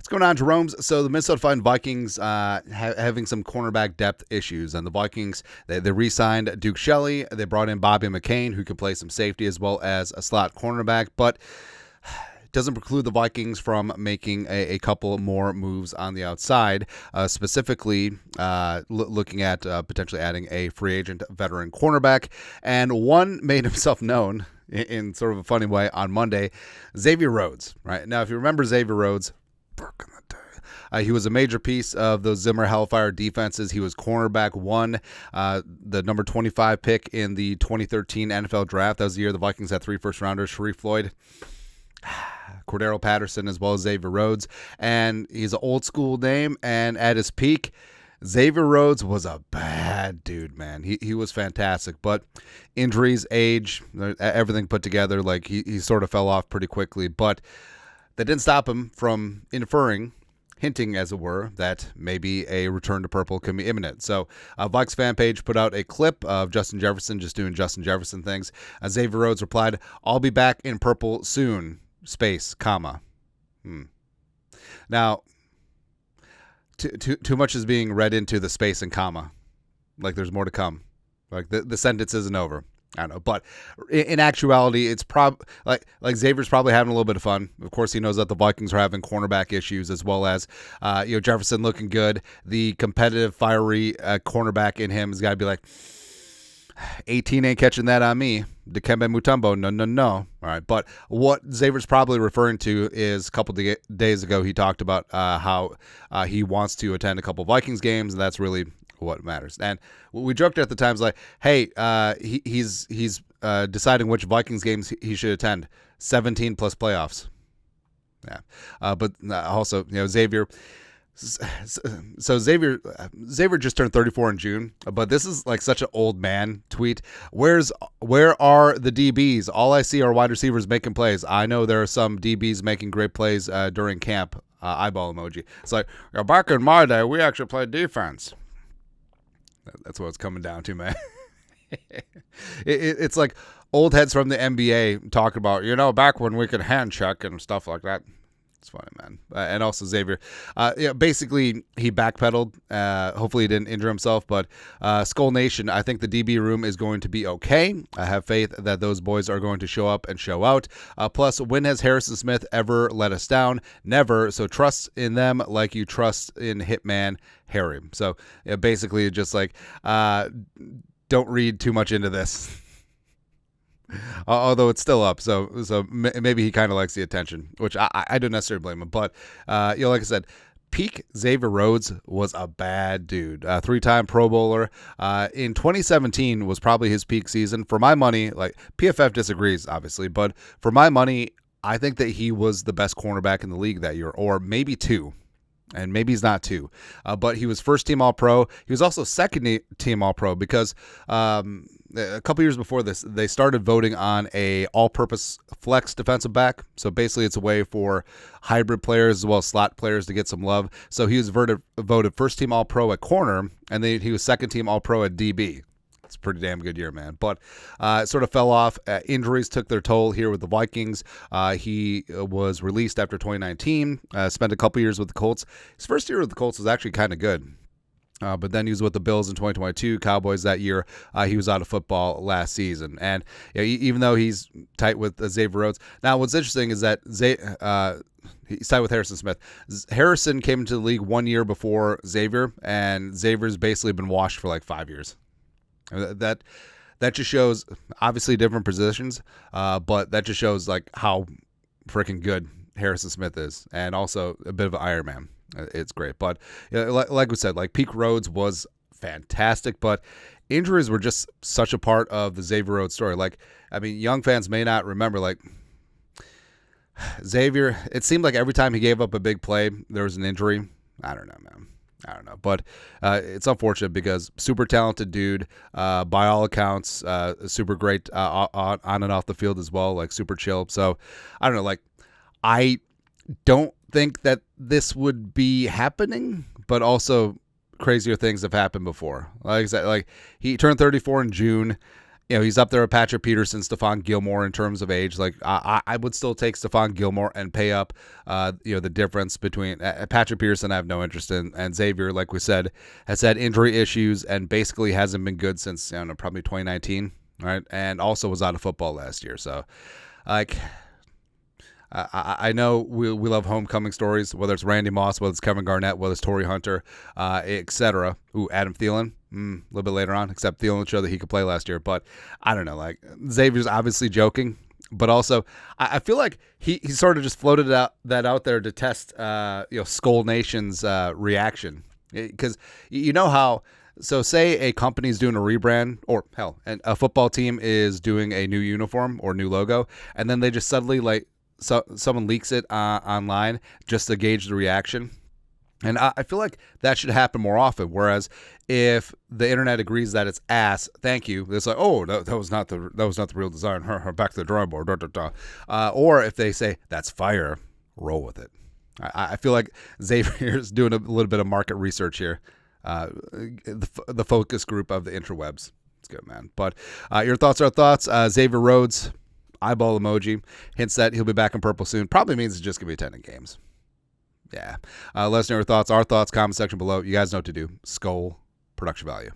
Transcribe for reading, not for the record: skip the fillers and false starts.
What's going on, Jerome's? So the Minnesota Vikings having some cornerback depth issues, and the Vikings they re-signed Duke Shelley. They brought in Bobby McCain, who can play some safety as well as a slot cornerback, but it doesn't preclude the Vikings from making a couple more moves on the outside, specifically looking at potentially adding a free agent veteran cornerback, and one made himself known in sort of a funny way on Monday, Xavier Rhodes. Right now, if you remember Xavier Rhodes, he was a major piece of those Zimmer Hellfire defenses. He was cornerback one, the number 25 pick in the 2013 NFL draft. That was the year the Vikings had 3 first-rounders, Sharif Floyd, Cordero Patterson, as well as Xavier Rhodes. And he's an old-school name, and at his peak, Xavier Rhodes was a bad dude, man. He was fantastic, but injuries, age, everything put together, like he sort of fell off pretty quickly. But that didn't stop him from hinting, as it were, that maybe a return to purple can be imminent. So, Vikes fan page put out a clip of Justin Jefferson just doing Justin Jefferson things. Xavier Rhodes replied, "I'll be back in purple soon, space, comma." Now, too much is being read into the space and comma. Like there's more to come. Like the sentence isn't over. I don't know, but in actuality, it's like Xavier's probably having a little bit of fun. Of course, he knows that the Vikings are having cornerback issues, as well as Jefferson looking good. The competitive, fiery cornerback in him has got to be like, 18 ain't catching that on me. Dikembe Mutombo, no. All right, but what Xavier's probably referring to is a couple days ago he talked about how he wants to attend a couple Vikings games, and that's really what matters. And we joked at the times like, hey, he's deciding which Vikings games he should attend. 17 plus playoffs. Yeah, but also Xavier. So Xavier just turned 34 in June, but this is like such an old man tweet. Where are the DBs? All I see are wide receivers making plays. I know there are some DBs making great plays during camp. Eyeball emoji. It's like, back in my day, we actually played defense. That's what it's coming down to, man. It's like old heads from the NBA talking about, back when we could hand check and stuff like that. It's funny, man. And also Xavier. Basically, he backpedaled. Hopefully he didn't injure himself. But Skull Nation, I think the DB room is going to be okay. I have faith that those boys are going to show up and show out. Plus, when has Harrison Smith ever let us down? Never. So trust in them like you trust in Hitman Harry. So basically just like, don't read too much into this. Although it's still up, so maybe he kind of likes the attention, which I don't necessarily blame him. But like I said, peak Xavier Rhodes was a bad dude. 3-time Pro Bowler. In 2017 was probably his peak season. For my money, like PFF disagrees, obviously, but for my money, I think that he was the best cornerback in the league that year, or maybe 2. And maybe he's not 2, but he was first team All-Pro. He was also second team All-Pro because a couple years before this, they started voting on a all-purpose flex defensive back. So basically, it's a way for hybrid players as well as slot players to get some love. So he was voted first team All-Pro at corner, and then he was second team All-Pro at DB. It's a pretty damn good year, man. But it sort of fell off. Injuries took their toll here with the Vikings. He was released after 2019, spent a couple years with the Colts. His first year with the Colts was actually kind of good. But then he was with the Bills in 2022, Cowboys that year. He was out of football last season. And even though he's tight with Xavier Rhodes. Now, what's interesting is that he's tied with Harrison Smith. Harrison came into the league 1 year before Xavier, and Xavier's basically been washed for like 5 years. That just shows, obviously different positions, but that just shows like how freaking good Harrison Smith is, and also a bit of an Iron Man. It's great, but like we said, like peak Rhodes was fantastic, but injuries were just such a part of the Xavier Rhodes story. Like, I mean, young fans may not remember, like Xavier. It seemed like every time he gave up a big play, there was an injury. I don't know, man. I don't know, but it's unfortunate because super talented dude, by all accounts, super great on and off the field as well, like super chill. So I don't know, like I don't think that this would be happening, but also crazier things have happened before. Like I said, like he turned 34 in June. He's up there with Patrick Peterson, Stephon Gilmore in terms of age. Like I would still take Stephon Gilmore and pay up, the difference between Patrick Peterson. I have no interest in, and Xavier, like we said, has had injury issues and basically hasn't been good since probably 2019, right? And also was out of football last year. So, like, I know we love homecoming stories, whether it's Randy Moss, whether it's Kevin Garnett, whether it's Torrey Hunter, etc. Ooh, Adam Thielen, a little bit later on, except Thielen showed that he could play last year. But I don't know, like Xavier's obviously joking, but also I feel like he sort of just floated that out there to test Skull Nation's reaction, because you know how. So say a company's doing a rebrand, or hell, and a football team is doing a new uniform or new logo, and then they just suddenly someone leaks it online just to gauge the reaction. And I feel like that should happen more often. Whereas if the internet agrees that it's ass, thank you. It's like, oh, that was not the real design. Back to the drawing board. Or if they say that's fire, roll with it. I feel like Xavier's doing a little bit of market research here. The focus group of the interwebs. It's good, man. But your thoughts are thoughts. Xavier Rhodes, eyeball emoji, hints that he'll be back in purple soon. Probably means he's just going to be attending games. Yeah. Let us know your thoughts, our thoughts, comment section below. You guys know what to do. Skull production value.